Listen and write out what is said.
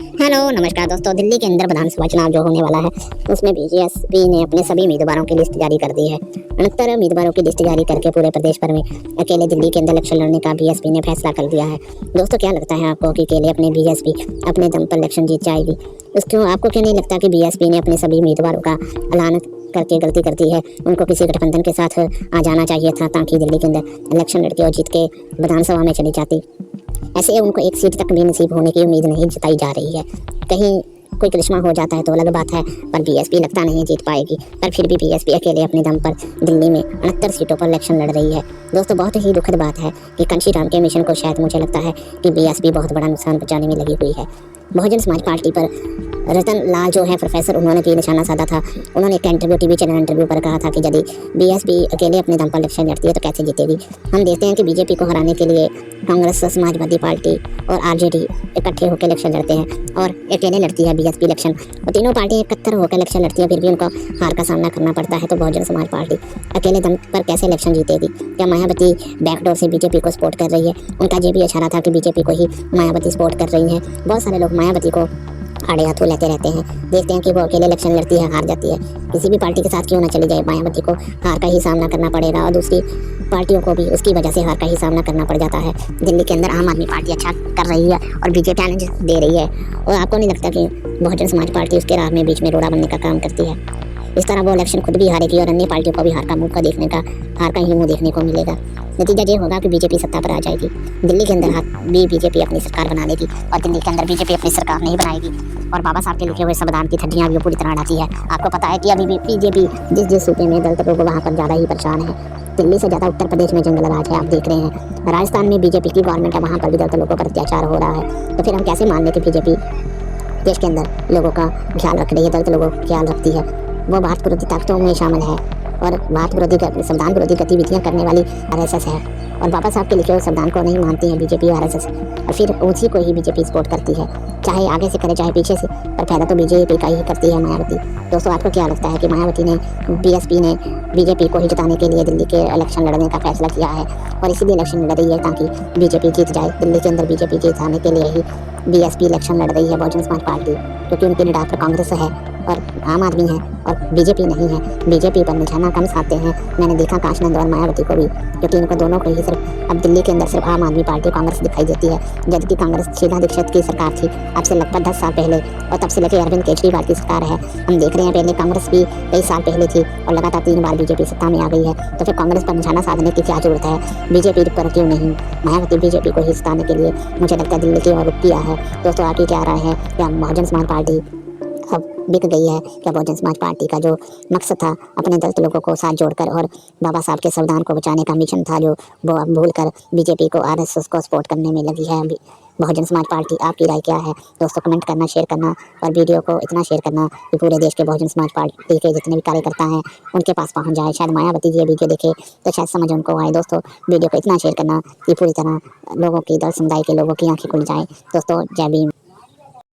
Hello नमस्कार दोस्तों। दिल्ली के अंदर विधानसभा चुनाव जो होने वाला है उसमें बीजेपी ने अपने सभी उम्मीदवारों की लिस्ट जारी कर दी है। 69 उम्मीदवारों की लिस्ट जारी करके पूरे प्रदेश भर में अकेले दिल्ली के अंदर इलेक्शन लड़ने का बीएसपी ने फैसला कर दिया है। दोस्तों क्या लगता है आपको कि अकेले अपने बीएसपी अपने दम पर इलेक्शन जीत जाएगी? क्यों आपको क्या नहीं लगता कि बीएसपी ने अपने सभी उम्मीदवारों का ऐलान करके गलती कर दी है? उनको किसी गठबंधन के साथ आ जाना चाहिए था ताकि दिल्ली के अंदर इलेक्शन लड़के और जीत के विधानसभा में चली जाती। ऐसे उनको एक सीट तक भी नसीब होने की उम्मीद नहीं जताई जा रही है। कहीं कोई करिश्मा हो जाता है तो अलग बात है, पर बीएसपी लगता नहीं जीत पाएगी। पर फिर भी बीएसपी अकेले अपने दम पर दिल्ली में 69 सीटों पर इलेक्शन लड़ रही है। दोस्तों बहुत ही दुखद बात है कि कांशी राम के मिशन को शायद मुझे लगता है कि बीएसपी बहुत बड़ा नुकसान पहुंचाने में लगी हुई है। बहुजन समाज पार्टी पर रतन लाल जो है प्रोफेसर, उन्होंने भी निशाना साधा था। उन्होंने एक इंटरव्यू टीवी चैनल इंटरव्यू पर कहा था कि यदि बीएसपी अकेले अपने दम पर इलेक्शन लड़ती है तो कैसे जीतेगी। हम देखते हैं कि बीजेपी को हराने के लिए कांग्रेस, समाजवादी पार्टी और आरजेडी इकट्ठे होकर इलेक्शन लड़ते हैं और अकेले लड़ती है बीएसपी इलेक्शन। और तीनों पार्टियां इकट्ठे होकर इलेक्शन लड़ती है, फिर भी उनको हार का सामना करना पड़ता है। तो बहुजन समाज पार्टी अकेले दम पर कैसे इलेक्शन जीतेगी? क्या मायावती बैकडोर से बीजेपी को सपोर्ट कर रही है? उनका ये भी इशारा था कि बीजेपी को ही मायावती सपोर्ट कर रही है। बहुत सारे लोग मायावती को आड़े हाथों लेते रहते हैं। देखते हैं कि वो अकेले इलेक्शन लड़ती है, हार जाती है। किसी भी पार्टी के साथ क्यों ना चली जाए, मायावती को हार का ही सामना करना पड़ेगा और दूसरी पार्टियों को भी उसकी वजह से हार का ही सामना करना पड़ जाता है। दिल्ली के अंदर आम आदमी पार्टी अच्छा कर रही है और बीजेपी चैलेंज दे रही है, और आपको नहीं लगता कि बहुजन समाज पार्टी उसके राह में बीच में रोड़ा बनने का काम करती है? इस तरह वो इलेक्शन खुद भी हारेगी और अन्य पार्टियों को भी हार का ही मुंह देखने को मिलेगा। नतीजा ये होगा कि बीजेपी सत्ता पर आ जाएगी। दिल्ली के अंदर भी बीजेपी अपनी सरकार बना लेगी और दिल्ली के अंदर बीजेपी अपनी सरकार नहीं बनाएगी और बाबा साहब के लिखे हुए संविधान की धज्जियां भी पूरी तरह उड़ाती है। आपको पता है कि अभी भी बीजेपी जिस सूबे में दलित लोग वहाँ पर ज़्यादा ही परेशान है। दिल्ली से ज़्यादा उत्तर प्रदेश में जंगल राज है, आप देख रहे हैं। राजस्थान में बीजेपी की गवर्नमेंट है, वहाँ पर भी दलित लोगों पर अत्याचार हो रहा है। तो फिर हम कैसे मान लें कि बीजेपी देश के अंदर लोगों का ख्याल रख रही है, दलित लोगों का ख्याल रखती है? वो भारत विरोधी ताकतों में शामिल है और भारत विरोधी संविधान विरोधी गतिविधियां करने वाली आरएसएस है और बाबा साहब के लिखे हुए संविधान को नहीं मानती है बीजेपी आरएसएस, और फिर उसी को ही बीजेपी सपोर्ट करती है, चाहे आगे से करे चाहे पीछे से, पर फायदा तो बीजेपी का ही करती है मायावती। दोस्तों आपको क्या लगता है कि मायावती ने बीएसपी ने बीजेपी को ही जिताने के लिए दिल्ली के इलेक्शन लड़ने का फैसला किया है और इसीलिए इलेक्शन लड़ रही है ताकि बीजेपी जीत जाए? दिल्ली के अंदर बीजेपी जिताने के लिए ही बीएसपी इलेक्शन लड़ रही है, बहुजन समाज पार्टी, क्योंकि उनकी निडार पर कांग्रेस है और आम आदमी है और बीजेपी नहीं है। बीजेपी पर निशाना कम साधते हैं। मैंने देखा काशनंद और मायावती को भी, क्योंकि इनको दोनों को ही सिर्फ अब दिल्ली के अंदर सिर्फ आम आदमी पार्टी कांग्रेस दिखाई देती है, जबकि कांग्रेस शीला दीक्षित की सरकार थी अब से लगभग 10 साल पहले, और तब से लेकर अरविंद केजरीवाल की सरकार है। हम देख रहे हैं पहले कांग्रेस भी कई साल पहले थी और लगातार 3 बार बीजेपी सत्ता में आ गई है। तो फिर कांग्रेस पर निशाना साधने की क्या जरूरत है? बीजेपी पर क्यों नहीं? मायावती बीजेपी को ही जिताने के लिए मुझे लगता है दिल्ली की ओर रुख किया है। दोस्तों आपकी क्या राय है? क्या बहुजन समाज पार्टी अब बिक गई है? क्या बहुजन समाज पार्टी का जो मकसद था अपने दलित लोगों को साथ जोड़कर और बाबा साहब के संविधान को बचाने का मिशन था, जो वो अब भूलकर बीजेपी को आरएसएस को सपोर्ट करने में लगी है अभी बहुजन समाज पार्टी? आपकी राय क्या है? दोस्तों कमेंट करना, शेयर करना और वीडियो को इतना शेयर करना कि पूरे देश के बहुजन समाज पार्टी के जितने भी कार्यकर्ता हैं उनके पास पहुंच जाए। शायद मायावती जी वीडियो देखे तो शायद समझ उनको आए। दोस्तों वीडियो को इतना शेयर करना कि पूरी तरह लोगों की, दलित समुदाय के लोगों की आंखें खुल जाए। दोस्तों जय भीम।